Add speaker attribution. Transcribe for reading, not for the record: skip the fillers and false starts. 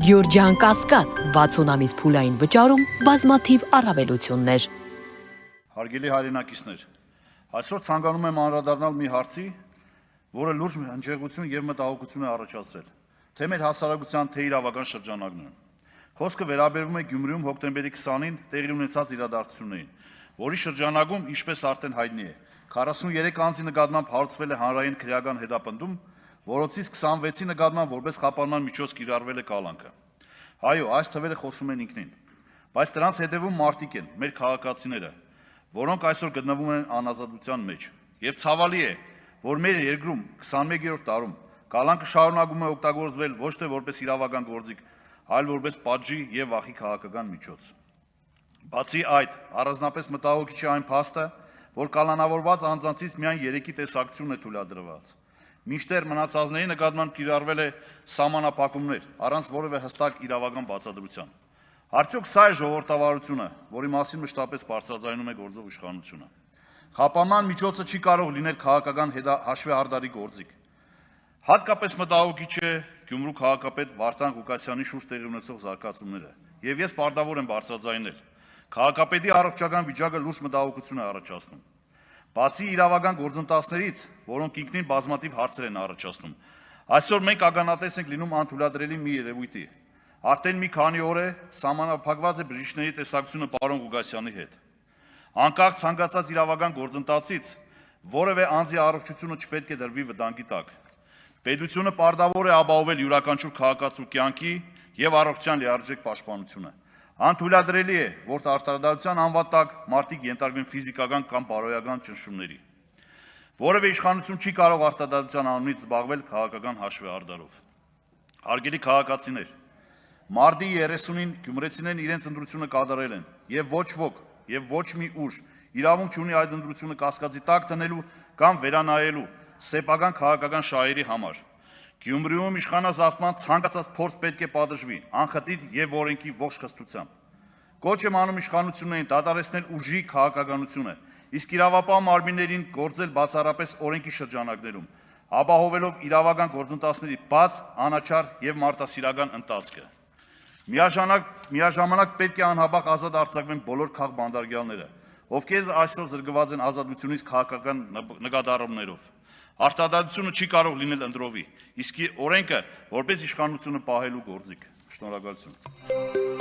Speaker 1: Գյորջյան Կասկադ 60 ամիս փուլային վճարում բազմաթիվ առավելություններ։
Speaker 2: Հարգելի հայրենակիցներ, այսօր ցանկանում եմ անդրադառնալ մի հարցի, որը լուրջ հնչեղություն եւ մտահոգություն է առաջացրել, թե մեր հասարակության, թե իրավական շրջանակներում։ Խոսքը վերաբերում է Գյումրիում հոկտեմբերի 20-ին տեղի ունեցած իրադարձություններին, որի շրջանակում, ինչպես արդեն հայտնի է, 43 անձի նկատմամբ հարուցվել է հանրային քրեական հետապնդում, որոնցից 26-ի նկատմամբ որպես խափանման միջոց կիրառվել է կալանքը։ Այո, այս թվերը խոսում են ինքնին, բայց դրանց հետևում մարդիկ են, մեր քաղաքացիները, որոնք այսօր գտնվում են անազատության մեջ։ Եվ ցավալի է, որ մեր երկրում 21-րդ դարում կալանքը շարունակում է օգտագործվել ոչ թե որպես իրավական գործիք, այլ որպես պատժի եւ վախի քաղաքական միջոց։ Բացի այդ, առանձնապես մտահոգիչ է այն փաստը, որ կալանավորված անձանցից միայն 3-ի տեսակցությունն է թույլատրված, մինչդեռ մնացածների նկատմամբ կիրառվել է սահմանափակումներ, առանց որևէ հստակ իրավական բացատրության։ Արդյոք սա է ժողովրդավարությունը, որի մասին մշտապես բարձրաձայնում է գործող իշխանությունը։ Խափանման միջոցը չի կարող լինել քաղաքական հաշվեհարդարի գործիք։ Հատկապես մտահոգիչ է Գյումրու քաղաքապետ Վարդան Ղուկասյանի շուրջ տեղի ունեցող զարգացումները, եւ ես պարտավոր եմ բարձրաձայնել։ Քաղաքապետի առողջական վիճակը լուրջ մտահոգություն է առաջացնում։ Բացի իրավական գործընթացներից, որոնք ինքնին բազմաթիվ հարցեր են առաջացնում, այսօր մենք ականատես ենք լինում անթույլատրելի մի երևույթի։ Արդեն մի քանի օր է սահմանափակված է բժիշկների տեսակցությունը պարոն Ղուկասյանի հետ։ Անկախ ցանկացած իրավական գործընթացից որևէ անձի առողջությունը չպետք է դրվի վտանգի տակ։ Պետությունը պարտավոր է ապահովել յուրաքանչյուր քաղաքացու կյանքի եւ առողջության լիարժեք պաշտպանությունը։ Անթույլատրելի է, որ արտադրության անվան տակ մարդիկ ենթարկվեն ֆիզիկական կամ բարոյական ճնշումների։ Որևէ իշխանություն չի կարող արտադրության անունից զբաղվել քաղաքական հաշվեհարդարով։ Հարգելի քաղաքացիներ, մարտի 30-ին գյումրեցիներն իրենց ընտրությունը կատարել են եւ ոչ ոք եւ ոչ մի ուժ իրավունք չունի այդ ընտրությունը կասկածի տակ դնելու կամ վերանայելու սեփական քաղաքական շահերի համար։ Գյումրիում իշխանազավթման ցանկացած փորձ պետք է պատժվի անխտիր եւ օրենքի ողջ խստությամբ։ Կոչ եմ անում իշխանություններին դադարեցնել ուժի քաղաքականությունը, իսկ իրավապահ մարմիններին գործել բացառապես օրենքի շրջանակներում, ապահովելով իրավական գործընթացների բաց, անաչառ եւ մարդասիրական ընթացքը։ Միաժամանակ պետք է անհապաղ ազատ արձակվեն բոլոր քաղբանդարգյալները, ովքեր այսօր զրկված են ազատությունից քաղաքական նկատառումներով։ Արտադրությունը չի կարող լինել ընտրովի, իսկ օրենքը որպես իշխանությունը պահելու գործիք։ Շնորհակալություն։